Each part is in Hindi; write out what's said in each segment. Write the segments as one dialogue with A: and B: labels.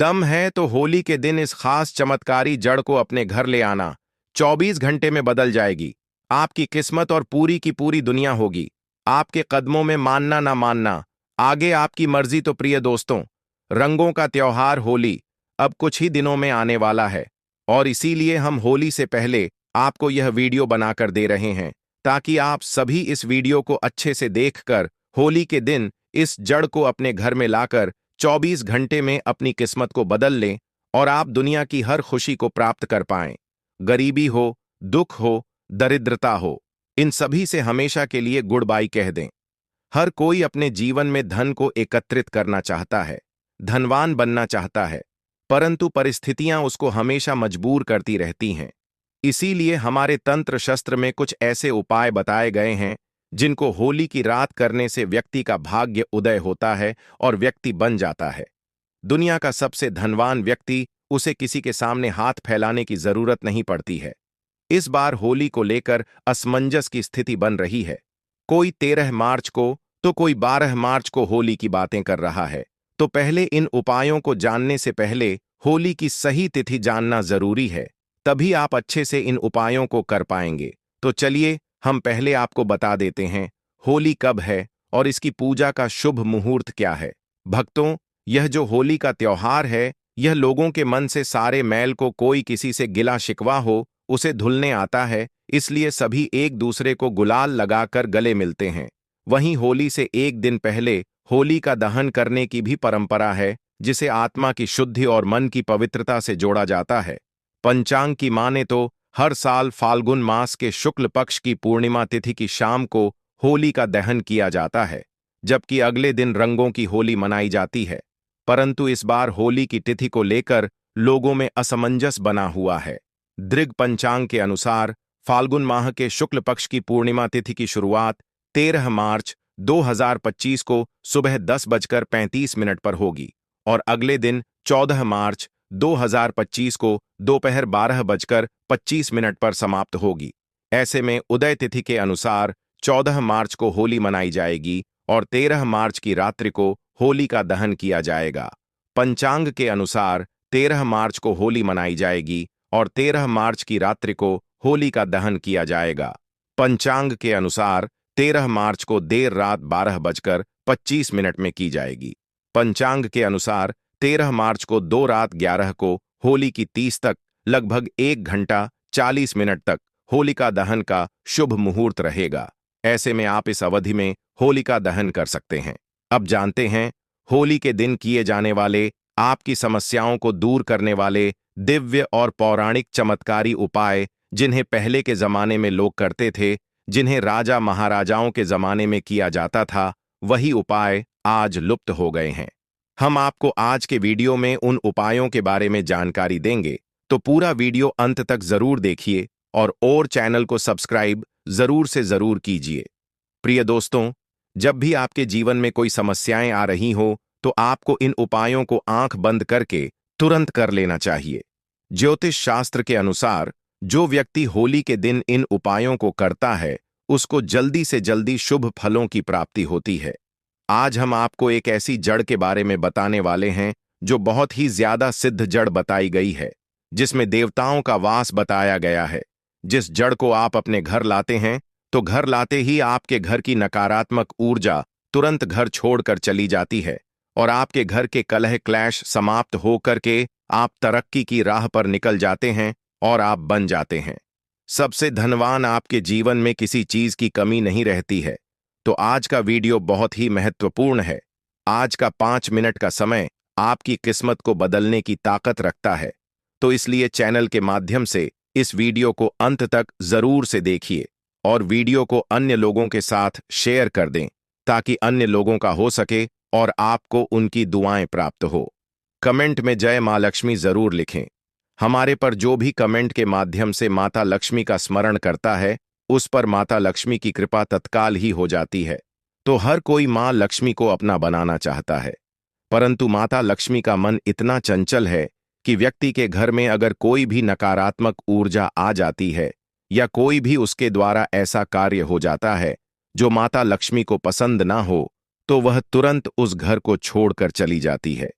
A: दम है तो होली के दिन इस खास चमत्कारी जड़ को अपने घर ले आना। 24 घंटे में बदल जाएगी आपकी किस्मत और पूरी की पूरी दुनिया होगी आपके कदमों में। मानना ना मानना, आगे आपकी मर्जी। तो प्रिय दोस्तों, रंगों का त्योहार होली अब कुछ ही दिनों में आने वाला है और इसीलिए हम होली से पहले आपको यह वीडियो बनाकर दे रहे हैं ताकि आप सभी इस वीडियो को अच्छे से देखकर होली के दिन इस जड़ को अपने घर में लाकर 24 घंटे में अपनी किस्मत को बदल लें और आप दुनिया की हर खुशी को प्राप्त कर पाएं। गरीबी हो, दुख हो, दरिद्रता हो, इन सभी से हमेशा के लिए गुड बाय कह दें। हर कोई अपने जीवन में धन को एकत्रित करना चाहता है, धनवान बनना चाहता है, परंतु परिस्थितियां उसको हमेशा मजबूर करती रहती हैं। इसीलिए हमारे तंत्र शस्त्र में कुछ ऐसे उपाय बताए गए हैं जिनको होली की रात करने से व्यक्ति का भाग्य उदय होता है और व्यक्ति बन जाता है दुनिया का सबसे धनवान व्यक्ति। उसे किसी के सामने हाथ फैलाने की जरूरत नहीं पड़ती है। इस बार होली को लेकर असमंजस की स्थिति बन रही है। कोई 13 मार्च को तो कोई 12 मार्च को होली की बातें कर रहा है। तो पहले इन उपायों को जानने से पहले होली की सही तिथि जानना जरूरी है, तभी आप अच्छे से इन उपायों को कर पाएंगे। तो चलिए हम पहले आपको बता देते हैं होली कब है और इसकी पूजा का शुभ मुहूर्त क्या है। भक्तों, यह जो होली का त्योहार है, यह लोगों के मन से सारे मैल को, कोई किसी से गिला शिकवा हो उसे धुलने आता है। इसलिए सभी एक दूसरे को गुलाल लगाकर गले मिलते हैं। वहीं होली से एक दिन पहले होली का दहन करने की भी परंपरा है, जिसे आत्मा की शुद्धि और मन की पवित्रता से जोड़ा जाता है। पंचांग की माने तो हर साल फाल्गुन मास के शुक्ल पक्ष की पूर्णिमा तिथि की शाम को होली का दहन किया जाता है, जबकि अगले दिन रंगों की होली मनाई जाती है। परंतु इस बार होली की तिथि को लेकर लोगों में असमंजस बना हुआ है। दृग पंचांग के अनुसार फाल्गुन माह के शुक्ल पक्ष की पूर्णिमा तिथि की शुरुआत 13 मार्च 2025 को सुबह 10:35 पर होगी और अगले दिन 14 मार्च 2025 को दोपहर 12:25 पर समाप्त होगी। ऐसे में उदय तिथि के अनुसार 14 मार्च को होली मनाई जाएगी और 13 मार्च की रात्रि को होली का दहन किया जाएगा। पंचांग के अनुसार 13 मार्च को होली मनाई जाएगी और 13 मार्च की रात्रि को होली का दहन किया जाएगा। पंचांग के अनुसार 13 मार्च को देर रात 12:25 में की जाएगी। पंचांग के अनुसार 13 मार्च को 2 रात 11 को होली की 30 तक लगभग 1 घंटा 40 मिनट तक होलिका दहन का शुभ मुहूर्त रहेगा। ऐसे में आप इस अवधि में होलिका दहन कर सकते हैं। अब जानते हैं होली के दिन किए जाने वाले आपकी समस्याओं को दूर करने वाले दिव्य और पौराणिक चमत्कारी उपाय, जिन्हें पहले के जमाने में लोग करते थे, जिन्हें राजा महाराजाओं के जमाने में किया जाता था। वही उपाय आज लुप्त हो गए हैं। हम आपको आज के वीडियो में उन उपायों के बारे में जानकारी देंगे, तो पूरा वीडियो अंत तक जरूर देखिए और चैनल को सब्सक्राइब जरूर से जरूर कीजिए। प्रिय दोस्तों, जब भी आपके जीवन में कोई समस्याएं आ रही हो तो आपको इन उपायों को आंख बंद करके तुरंत कर लेना चाहिए। ज्योतिष शास्त्र के अनुसार जो व्यक्ति होली के दिन इन उपायों को करता है, उसको जल्दी से जल्दी शुभ फलों की प्राप्ति होती है। आज हम आपको एक ऐसी जड़ के बारे में बताने वाले हैं जो बहुत ही ज्यादा सिद्ध जड़ बताई गई है, जिसमें देवताओं का वास बताया गया है। जिस जड़ को आप अपने घर लाते हैं तो घर लाते ही आपके घर की नकारात्मक ऊर्जा तुरंत घर छोड़कर चली जाती है और आपके घर के कलह क्लैश समाप्त होकर के आप तरक्की की राह पर निकल जाते हैं और आप बन जाते हैं सबसे धनवान। आपके जीवन में किसी चीज की कमी नहीं रहती है। तो आज का वीडियो बहुत ही महत्वपूर्ण है। आज का 5 मिनट का समय आपकी किस्मत को बदलने की ताकत रखता है। तो इसलिए चैनल के माध्यम से इस वीडियो को अंत तक जरूर से देखिए और वीडियो को अन्य लोगों के साथ शेयर कर दें, ताकि अन्य लोगों का हो सके और आपको उनकी दुआएं प्राप्त हो। कमेंट में जय मां लक्ष्मी जरूर लिखें। हमारे पर जो भी कमेंट के माध्यम से माता लक्ष्मी का स्मरण करता है, उस पर माता लक्ष्मी की कृपा तत्काल ही हो जाती है। तो हर कोई मां लक्ष्मी को अपना बनाना चाहता है, परंतु माता लक्ष्मी का मन इतना चंचल है कि व्यक्ति के घर में अगर कोई भी नकारात्मक ऊर्जा आ जाती है या कोई भी उसके द्वारा ऐसा कार्य हो जाता है जो माता लक्ष्मी को पसंद ना हो, तो वह तुरंत उस घर को छोड़कर चली जाती है।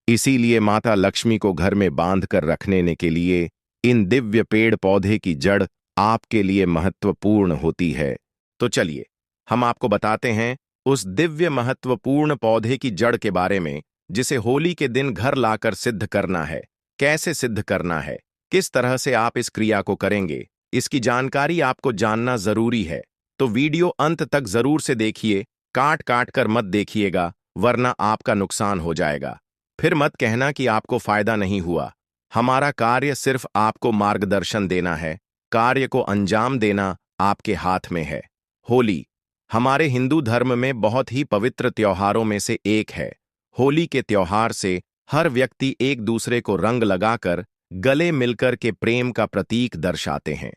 A: इसीलिए माता लक्ष्मी को घर में बांध कर रखने के लिए इन दिव्य पेड़ पौधे की जड़ आपके लिए महत्वपूर्ण होती है। तो चलिए हम आपको बताते हैं उस दिव्य महत्वपूर्ण पौधे की जड़ के बारे में, जिसे होली के दिन घर लाकर सिद्ध करना है। कैसे सिद्ध करना है, किस तरह से आप इस क्रिया को करेंगे, इसकी जानकारी आपको जानना जरूरी है। तो वीडियो अंत तक जरूर से देखिए, काट काट कर मत देखिएगा, वरना आपका नुकसान हो जाएगा। फिर मत कहना कि आपको फायदा नहीं हुआ। हमारा कार्य सिर्फ आपको मार्गदर्शन देना है, कार्य को अंजाम देना आपके हाथ में है। होली हमारे हिंदू धर्म में बहुत ही पवित्र त्योहारों में से एक है। होली के त्योहार से हर व्यक्ति एक दूसरे को रंग लगाकर गले मिलकर के प्रेम का प्रतीक दर्शाते हैं।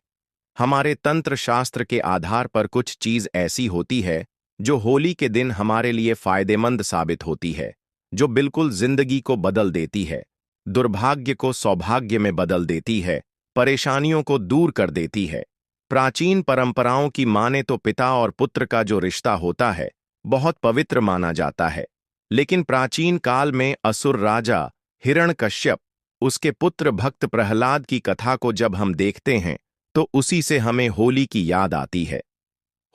A: हमारे तंत्र शास्त्र के आधार पर कुछ चीज ऐसी होती है जो होली के दिन हमारे लिए फायदेमंद साबित होती है, जो बिल्कुल जिंदगी को बदल देती है, दुर्भाग्य को सौभाग्य में बदल देती है, परेशानियों को दूर कर देती है। प्राचीन परंपराओं की माने तो पिता और पुत्र का जो रिश्ता होता है बहुत पवित्र माना जाता है। लेकिन प्राचीन काल में असुर राजा हिरण्यकश्यप, उसके पुत्र भक्त प्रहलाद की कथा को जब हम देखते हैं तो उसी से हमें होली की याद आती है।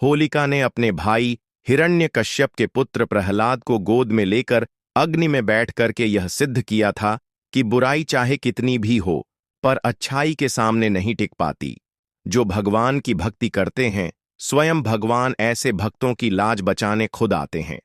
A: होलिका ने अपने भाई हिरण्यकश्यप के पुत्र प्रहलाद को गोद में लेकर अग्नि में बैठ करके यह सिद्ध किया था कि बुराई चाहे कितनी भी हो पर अच्छाई के सामने नहीं टिक पाती। जो भगवान की भक्ति करते हैं, स्वयं भगवान ऐसे भक्तों की लाज बचाने खुद आते हैं।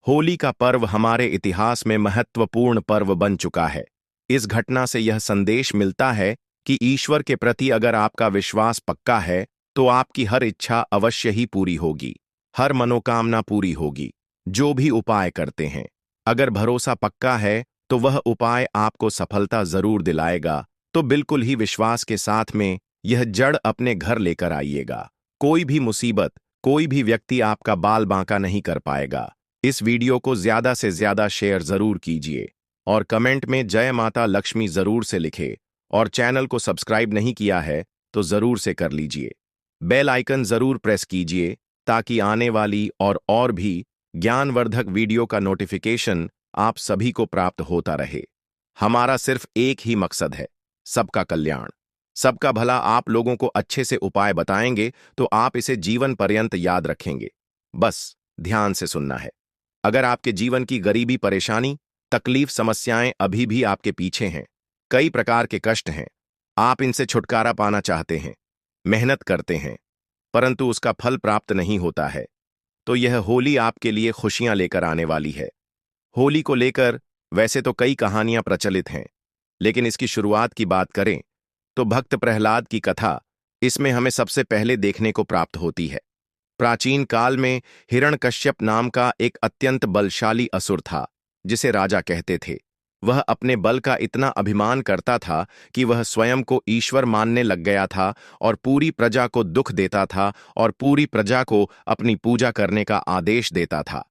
A: होली का पर्व हमारे इतिहास में महत्वपूर्ण पर्व बन चुका है। इस घटना से यह संदेश मिलता है कि ईश्वर के प्रति अगर आपका विश्वास पक्का है तो आपकी हर इच्छा अवश्य ही पूरी होगी, हर मनोकामना पूरी होगी। जो भी उपाय करते हैं, अगर भरोसा पक्का है तो वह उपाय आपको सफलता जरूर दिलाएगा। तो बिल्कुल ही विश्वास के साथ में यह जड़ अपने घर लेकर आइएगा। कोई भी मुसीबत, कोई भी व्यक्ति आपका बाल बांका नहीं कर पाएगा। इस वीडियो को ज्यादा से ज्यादा शेयर जरूर कीजिए और कमेंट में जय माता लक्ष्मी जरूर से लिखे, और चैनल को सब्सक्राइब नहीं किया है तो जरूर से कर लीजिए। बेल आइकन जरूर प्रेस कीजिए ताकि आने वाली और भी ज्ञानवर्धक वीडियो का नोटिफिकेशन आप सभी को प्राप्त होता रहे। हमारा सिर्फ एक ही मकसद है, सबका कल्याण, सबका भला। आप लोगों को अच्छे से उपाय बताएंगे तो आप इसे जीवन पर्यंत याद रखेंगे। बस ध्यान से सुनना है। अगर आपके जीवन की गरीबी, परेशानी, तकलीफ, समस्याएं अभी भी आपके पीछे हैं, कई प्रकार के कष्ट हैं, आप इनसे छुटकारा पाना चाहते हैं, मेहनत करते हैं परंतु उसका फल प्राप्त नहीं होता है, तो यह होली आपके लिए खुशियां लेकर आने वाली है। होली को लेकर वैसे तो कई कहानियां प्रचलित हैं, लेकिन इसकी शुरुआत की बात करें तो भक्त प्रहलाद की कथा इसमें हमें सबसे पहले देखने को प्राप्त होती है। प्राचीन काल में हिरण्यकश्यप नाम का एक अत्यंत बलशाली असुर था, जिसे राजा कहते थे। वह अपने बल का इतना अभिमान करता था कि वह स्वयं को ईश्वर मानने लग गया था और पूरी प्रजा को दुख देता था और पूरी प्रजा को अपनी पूजा करने का आदेश देता था।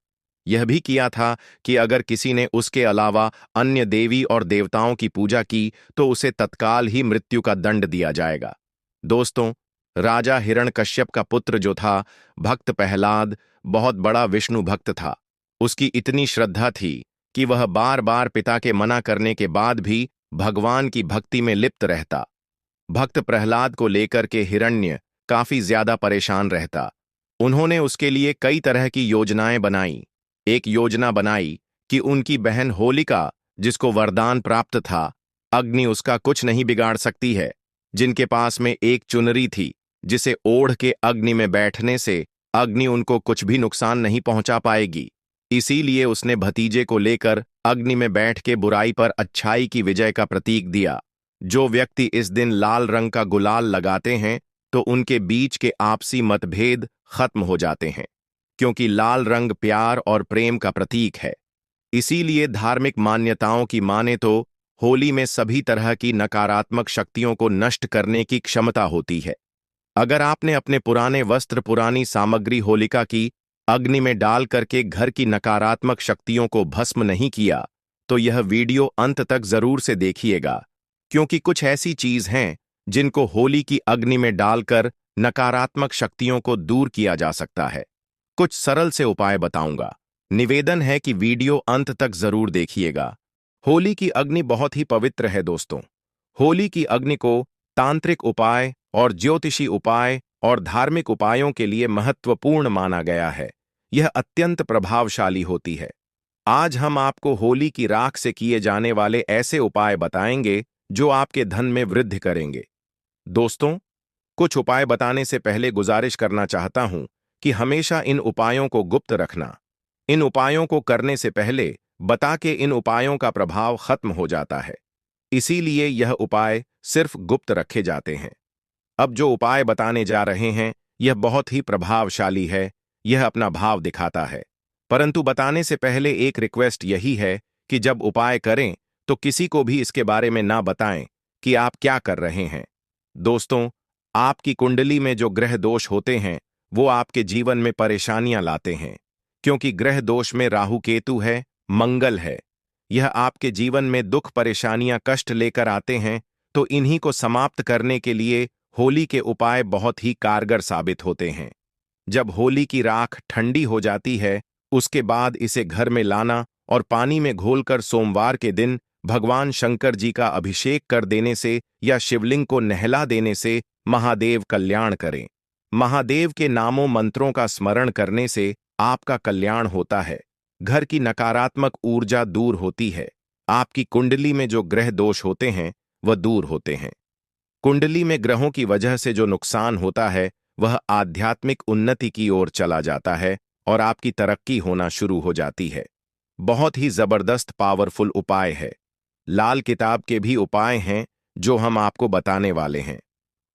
A: यह भी किया था कि अगर किसी ने उसके अलावा अन्य देवी और देवताओं की पूजा की तो उसे तत्काल ही मृत्यु का दंड दिया जाएगा। दोस्तों, राजा हिरण्यकश्यप का पुत्र जो था भक्त प्रहलाद, बहुत बड़ा विष्णु भक्त था। उसकी इतनी श्रद्धा थी कि वह बार बार पिता के मना करने के बाद भी भगवान की भक्ति में लिप्त रहता। भक्त प्रहलाद को लेकर के हिरण्य काफी ज्यादा परेशान रहता। उन्होंने उसके लिए कई तरह की योजनाएं बनाई। एक योजना बनाई कि उनकी बहन होलिका, जिसको वरदान प्राप्त था अग्नि उसका कुछ नहीं बिगाड़ सकती है, जिनके पास में एक चुनरी थी जिसे ओढ़ के अग्नि में बैठने से अग्नि उनको कुछ भी नुकसान नहीं पहुंचा पाएगी। इसीलिए उसने भतीजे को लेकर अग्नि में बैठ के बुराई पर अच्छाई की विजय का प्रतीक दिया। जो व्यक्ति इस दिन लाल रंग का गुलाल लगाते हैं तो उनके बीच के आपसी मतभेद खत्म हो जाते हैं, क्योंकि लाल रंग प्यार और प्रेम का प्रतीक है। इसीलिए धार्मिक मान्यताओं की माने तो होली में सभी तरह की नकारात्मक शक्तियों को नष्ट करने की क्षमता होती है। अगर आपने अपने पुराने वस्त्र, पुरानी सामग्री होलिका की अग्नि में डाल करके घर की नकारात्मक शक्तियों को भस्म नहीं किया तो यह वीडियो अंत तक जरूर से देखिएगा, क्योंकि कुछ ऐसी चीज हैं जिनको होली की अग्नि में डालकर नकारात्मक शक्तियों को दूर किया जा सकता है। कुछ सरल से उपाय बताऊंगा। निवेदन है कि वीडियो अंत तक जरूर देखिएगा। होली की अग्नि बहुत ही पवित्र है दोस्तों। होली की अग्नि को तांत्रिक उपाय और ज्योतिषी उपाय और धार्मिक उपायों के लिए महत्वपूर्ण माना गया है। यह अत्यंत प्रभावशाली होती है। आज हम आपको होली की राख से किए जाने वाले ऐसे उपाय बताएंगे जो आपके धन में वृद्धि करेंगे। दोस्तों, कुछ उपाय बताने से पहले गुजारिश करना चाहता हूं कि हमेशा इन उपायों को गुप्त रखना। इन उपायों को करने से पहले बता के इन उपायों का प्रभाव खत्म हो जाता है। इसीलिए यह उपाय सिर्फ गुप्त रखे जाते हैं। अब जो उपाय बताने जा रहे हैं, यह बहुत ही प्रभावशाली है। यह अपना भाव दिखाता है। परंतु बताने से पहले एक रिक्वेस्ट यही है कि जब उपाय करें तो किसी को भी इसके बारे में ना बताएं कि आप क्या कर रहे हैं। दोस्तों, आपकी कुंडली में जो ग्रह दोष होते हैं वो आपके जीवन में परेशानियां लाते हैं। क्योंकि ग्रह दोष में राहु केतु है, मंगल है। यह आपके जीवन में दुख परेशानियां कष्ट लेकर आते हैं। तो इन्हीं को समाप्त करने के लिए होली के उपाय बहुत ही कारगर साबित होते हैं। जब होली की राख ठंडी हो जाती है, उसके बाद इसे घर में लाना और पानी में घोलकर सोमवार के दिन भगवान शंकर जी का अभिषेक कर देने से या शिवलिंग को नहला देने से महादेव कल्याण करें। महादेव के नामों मंत्रों का स्मरण करने से आपका कल्याण होता है। घर की नकारात्मक ऊर्जा दूर होती है। आपकी कुंडली में जो ग्रह दोष होते हैं वह दूर होते हैं। कुंडली में ग्रहों की वजह से जो नुकसान होता है वह आध्यात्मिक उन्नति की ओर चला जाता है और आपकी तरक्की होना शुरू हो जाती है। बहुत ही जबरदस्त पावरफुल उपाय है। लाल किताब के भी उपाय हैं जो हम आपको बताने वाले हैं।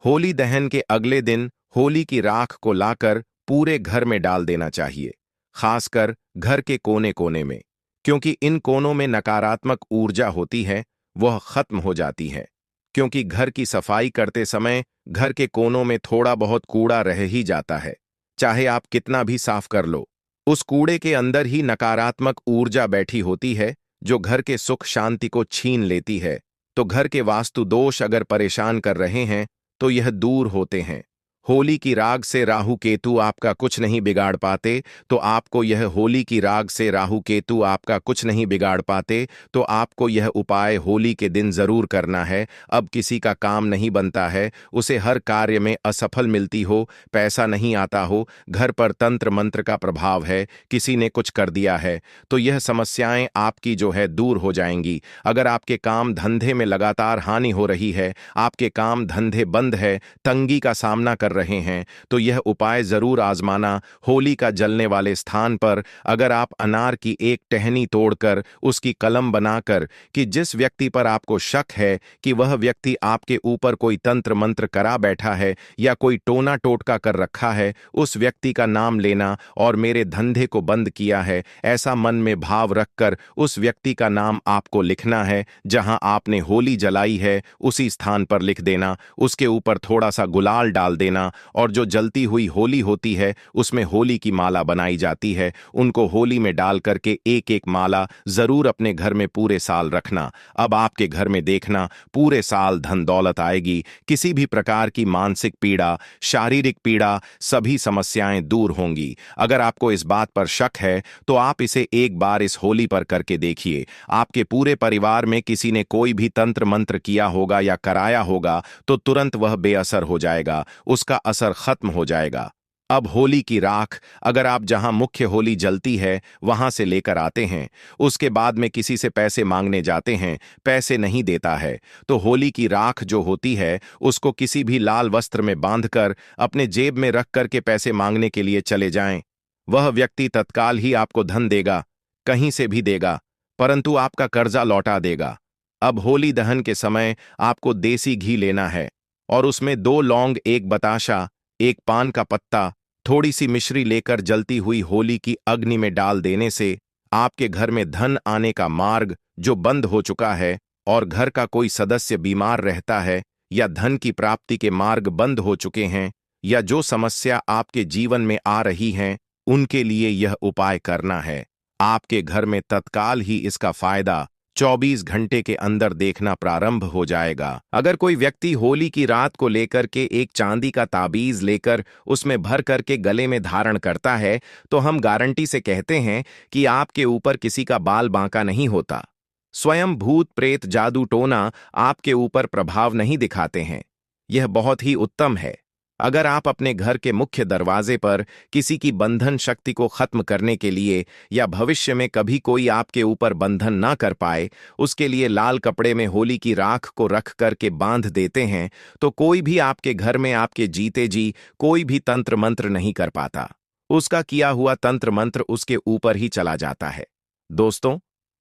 A: होली दहन के अगले दिन होली की राख को लाकर पूरे घर में डाल देना चाहिए, खासकर घर के कोने कोने में, क्योंकि इन कोनों में नकारात्मक ऊर्जा होती है, वह खत्म हो जाती है। क्योंकि घर की सफाई करते समय घर के कोनों में थोड़ा बहुत कूड़ा रह ही जाता है। चाहे आप कितना भी साफ कर लो, उस कूड़े के अंदर ही नकारात्मक ऊर्जा बैठी होती है जो घर के सुख शांति को छीन लेती है। तो घर के वास्तु दोष अगर परेशान कर रहे हैं तो यह दूर होते हैं। होली की राग से राहु केतु आपका कुछ नहीं बिगाड़ पाते, तो आपको यह होली की राग से राहु केतु आपका कुछ नहीं बिगाड़ पाते, तो आपको यह उपाय होली के दिन जरूर करना है। अब किसी का काम नहीं बनता है, उसे हर कार्य में असफल मिलती हो, पैसा नहीं आता हो, घर पर तंत्र मंत्र का प्रभाव है, किसी ने कुछ कर दिया है, तो यह समस्याएं आपकी जो है दूर हो जाएंगी। अगर आपके काम धंधे में लगातार हानि हो रही है, आपके काम धंधे बंद है, तंगी का सामना कर रहे हैं, तो यह उपाय जरूर आजमाना। होली का जलने वाले स्थान पर अगर आप अनार की एक टहनी तोड़कर उसकी कलम बनाकर कि जिस व्यक्ति पर आपको शक है कि वह व्यक्ति आपके ऊपर कोई तंत्र मंत्र करा बैठा है या कोई टोना टोटका कर रखा है, उस व्यक्ति का नाम लेना और मेरे धंधे को बंद किया है, ऐसा मन में भाव रखकर उस व्यक्ति का नाम आपको लिखना है। जहां आपने होली जलाई है उसी स्थान पर लिख देना, उसके ऊपर थोड़ा सा गुलाल डाल देना और जो जलती हुई होली होती है उसमें होली की माला बनाई जाती है, उनको होली में डाल करके एक एक माला जरूर अपने घर में पूरे साल रखना। अब आपके घर में देखना पूरे साल धन दौलत आएगी। किसी भी प्रकार की मानसिक पीड़ा, शारीरिक पीड़ा, सभी समस्याएं दूर होंगी। अगर आपको इस बात पर शक है तो आप इसे एक बार इस होली पर करके देखिए। आपके पूरे परिवार में किसी ने कोई भी तंत्र मंत्र किया होगा या कराया होगा तो तुरंत वह बेअसर हो जाएगा, उसका असर खत्म हो जाएगा। अब होली की राख अगर आप जहां मुख्य होली जलती है वहां से लेकर आते हैं, उसके बाद में किसी से पैसे मांगने जाते हैं, पैसे नहीं देता है, तो होली की राख जो होती है उसको किसी भी लाल वस्त्र में बांधकर अपने जेब में रख कर के पैसे मांगने के लिए चले जाएं। वह व्यक्ति तत्काल ही आपको धन देगा, कहीं से भी देगा, परंतु आपका कर्जा लौटा देगा। अब होली दहन के समय आपको देसी घी लेना है और उसमें 2 लौंग, 1 बताशा, 1 पान का पत्ता, थोड़ी सी मिश्री लेकर जलती हुई होली की अग्नि में डाल देने से आपके घर में धन आने का मार्ग जो बंद हो चुका है और घर का कोई सदस्य बीमार रहता है या धन की प्राप्ति के मार्ग बंद हो चुके हैं या जो समस्या आपके जीवन में आ रही हैं, उनके लिए यह उपाय करना है। आपके घर में तत्काल ही इसका फायदा 24 घंटे के अंदर देखना प्रारंभ हो जाएगा। अगर कोई व्यक्ति होली की रात को लेकर के एक चांदी का ताबीज लेकर उसमें भर करके गले में धारण करता है, तो हम गारंटी से कहते हैं कि आपके ऊपर किसी का बाल बांका नहीं होता। स्वयं भूत प्रेत जादू टोना आपके ऊपर प्रभाव नहीं दिखाते हैं। यह बहुत ही उत्तम है। अगर आप अपने घर के मुख्य दरवाजे पर किसी की बंधन शक्ति को खत्म करने के लिए या भविष्य में कभी कोई आपके ऊपर बंधन ना कर पाए, उसके लिए लाल कपड़े में होली की राख को रख करके बांध देते हैं, तो कोई भी आपके घर में आपके जीते जी कोई भी तंत्र मंत्र नहीं कर पाता। उसका किया हुआ तंत्र मंत्र उसके ऊपर ही चला जाता है। दोस्तों,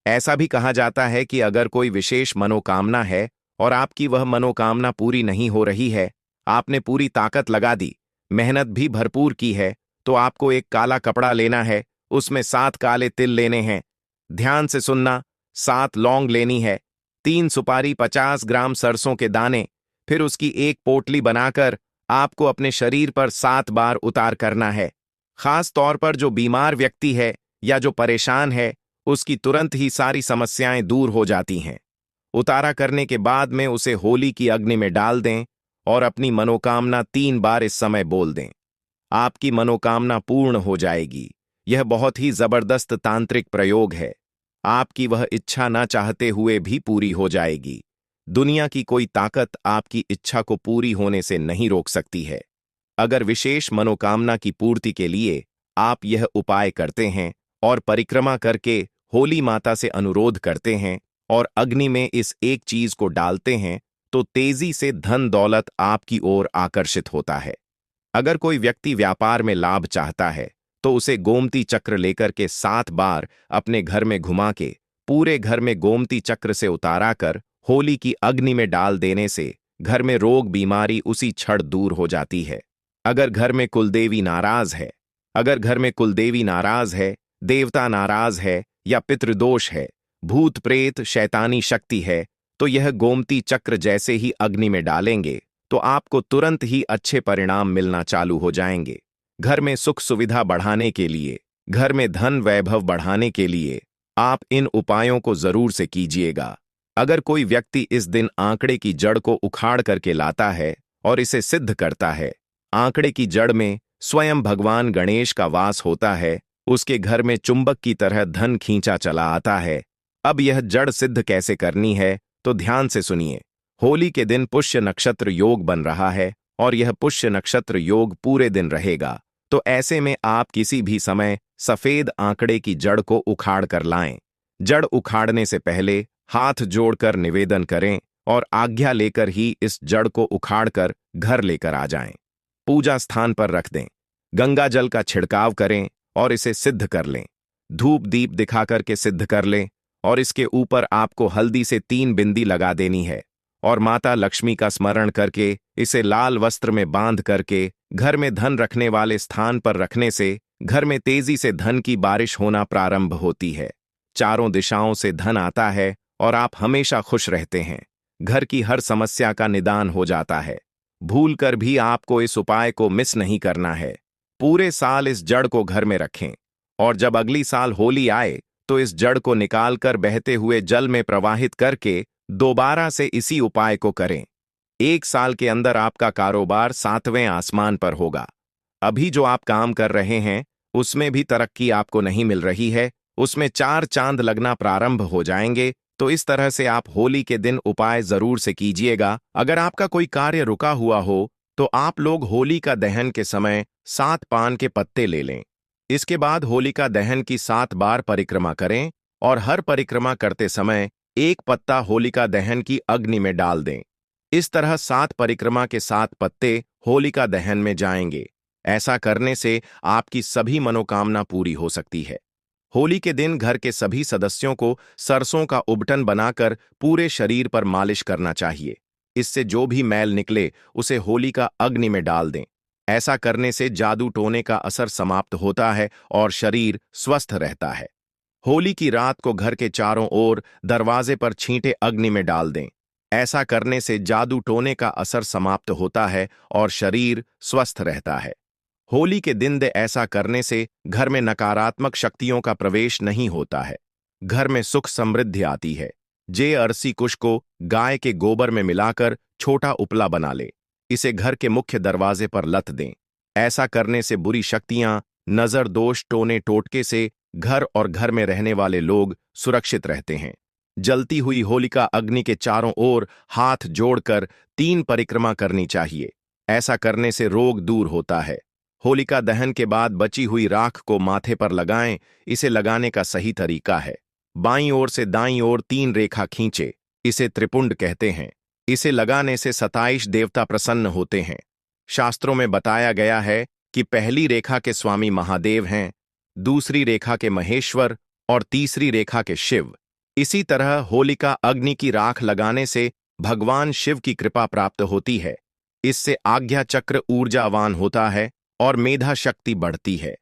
A: ऐसा भी कहा जाता है कि अगर कोई विशेष मनोकामना है और आपकी वह मनोकामना पूरी नहीं हो रही है, आपने पूरी ताकत लगा दी, मेहनत भी भरपूर की है, तो आपको एक काला कपड़ा लेना है, उसमें 7 काले तिल लेने हैं। ध्यान से सुनना, 7 लौंग लेनी है, 3 सुपारी, 50 ग्राम सरसों के दाने, फिर उसकी एक पोटली बनाकर आपको अपने शरीर पर 7 बार उतार करना है। खास तौर पर जो बीमार व्यक्ति है या जो परेशान है, उसकी तुरंत ही सारी समस्याएं दूर हो जाती हैं। उतारा करने के बाद में उसे होली की अग्नि में डाल दें और अपनी मनोकामना 3 बार इस समय बोल दें। आपकी मनोकामना पूर्ण हो जाएगी। यह बहुत ही जबरदस्त तांत्रिक प्रयोग है। आपकी वह इच्छा ना चाहते हुए भी पूरी हो जाएगी। दुनिया की कोई ताकत आपकी इच्छा को पूरी होने से नहीं रोक सकती है। अगर विशेष मनोकामना की पूर्ति के लिए आप यह उपाय करते हैं और परिक्रमा करके होली माता से अनुरोध करते हैं और अग्नि में इस एक चीज को डालते हैं, तो तेजी से धन दौलत आपकी ओर आकर्षित होता है। अगर कोई व्यक्ति व्यापार में लाभ चाहता है, तो उसे गोमती चक्र लेकर के 7 बार अपने घर में घुमा के पूरे घर में गोमती चक्र से उतारा कर होली की अग्नि में डाल देने से घर में रोग बीमारी उसी क्षण दूर हो जाती है। अगर घर में कुलदेवी नाराज है, अगर घर में कुलदेवी नाराज है, देवता नाराज है या पितृदोष है, भूत प्रेत शैतानी शक्ति है, तो यह गोमती चक्र जैसे ही अग्नि में डालेंगे तो आपको तुरंत ही अच्छे परिणाम मिलना चालू हो जाएंगे। घर में सुख सुविधा बढ़ाने के लिए, घर में धन वैभव बढ़ाने के लिए आप इन उपायों को जरूर से कीजिएगा। अगर कोई व्यक्ति इस दिन आंकड़े की जड़ को उखाड़ करके लाता है और इसे सिद्ध करता है, आंकड़े की जड़ में स्वयं भगवान गणेश का वास होता है, उसके घर में चुंबक की तरह धन खींचा चला आता है। अब यह जड़ सिद्ध कैसे करनी है, तो ध्यान से सुनिए। होली के दिन पुष्य नक्षत्र योग बन रहा है और यह पुष्य नक्षत्र योग पूरे दिन रहेगा, तो ऐसे में आप किसी भी समय सफेद आंकड़े की जड़ को उखाड़ कर लाएं। जड़ उखाड़ने से पहले हाथ जोड़कर निवेदन करें और आज्ञा लेकर ही इस जड़ को उखाड़कर घर लेकर आ जाएं। पूजा स्थान पर रख दें। गंगा जल का छिड़काव करें और इसे सिद्ध कर लें। धूप दीप दिखा करके सिद्ध कर लें और इसके ऊपर आपको हल्दी से 3 बिंदी लगा देनी है और माता लक्ष्मी का स्मरण करके इसे लाल वस्त्र में बांध करके घर में धन रखने वाले स्थान पर रखने से घर में तेजी से धन की बारिश होना प्रारंभ होती है। चारों दिशाओं से धन आता है और आप हमेशा खुश रहते हैं। घर की हर समस्या का निदान हो जाता है। भूल कर भी आपको इस उपाय को मिस नहीं करना है। पूरे साल इस जड़ को घर में रखें और जब अगली साल होली आए तो इस जड़ को निकालकर बहते हुए जल में प्रवाहित करके दोबारा से इसी उपाय को करें। 1 साल के अंदर आपका कारोबार 7वें आसमान पर होगा। अभी जो आप काम कर रहे हैं उसमें भी तरक्की आपको नहीं मिल रही है, उसमें 4 चांद लगना प्रारंभ हो जाएंगे। तो इस तरह से आप होली के दिन उपाय जरूर से कीजिएगा। अगर आपका कोई कार्य रुका हुआ हो तो आप लोग होली का दहन के समय 7 पान के पत्ते ले लें। इसके बाद होलिका दहन की 7 बार परिक्रमा करें और हर परिक्रमा करते समय 1 पत्ता होलिका दहन की अग्नि में डाल दें। इस तरह 7 परिक्रमा के 7 पत्ते होलिका दहन में जाएंगे। ऐसा करने से आपकी सभी मनोकामना पूरी हो सकती है। होली के दिन घर के सभी सदस्यों को सरसों का उबटन बनाकर पूरे शरीर पर मालिश करना चाहिए। इससे जो भी मैल निकले उसे होलिका अग्नि में डाल दें। ऐसा करने से जादू टोने का असर समाप्त होता है और शरीर स्वस्थ रहता है। होली की रात को घर के चारों ओर दरवाजे पर छींटे अग्नि में डाल दें। ऐसा करने से जादू टोने का असर समाप्त होता है और शरीर स्वस्थ रहता है। होली के दिन ऐसा करने से घर में नकारात्मक शक्तियों का प्रवेश नहीं होता है। घर में सुख समृद्धि आती है। जे अरसी कुश को गाय के गोबर में मिलाकर छोटा उपला बना ले, इसे घर के मुख्य दरवाजे पर लत दें। ऐसा करने से बुरी शक्तियां, नजर दोष, टोने टोटके से घर और घर में रहने वाले लोग सुरक्षित रहते हैं। जलती हुई होलिका अग्नि के चारों ओर हाथ जोड़कर 3 परिक्रमा करनी चाहिए। ऐसा करने से रोग दूर होता है। होलिका दहन के बाद बची हुई राख को माथे पर लगाएं। इसे लगाने का सही तरीका है, बाईं ओर से दाईं ओर 3 रेखा खींचे। इसे त्रिपुंड कहते हैं। इसे लगाने से 27 देवता प्रसन्न होते हैं। शास्त्रों में बताया गया है कि पहली रेखा के स्वामी महादेव हैं, दूसरी रेखा के महेश्वर और तीसरी रेखा के शिव। इसी तरह होलिका अग्नि की राख लगाने से भगवान शिव की कृपा प्राप्त होती है। इससे आज्ञा चक्र ऊर्जावान होता है और मेधा शक्ति बढ़ती है।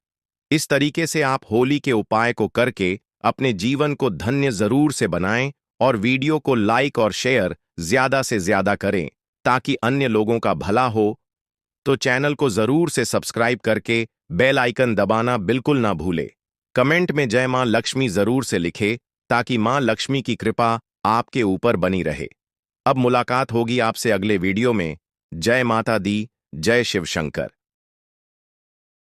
A: इस तरीके से आप होली के उपाय को करके अपने जीवन को धन्य जरूर से बनाएं और वीडियो को लाइक और शेयर ज्यादा से ज्यादा करें ताकि अन्य लोगों का भला हो। तो चैनल को जरूर से सब्सक्राइब करके बेल आइकन दबाना बिल्कुल ना भूले। कमेंट में जय मां लक्ष्मी जरूर से लिखे ताकि मां लक्ष्मी की कृपा आपके ऊपर बनी रहे। अब मुलाकात होगी आपसे अगले वीडियो में। जय माता दी, जय शिव शंकर।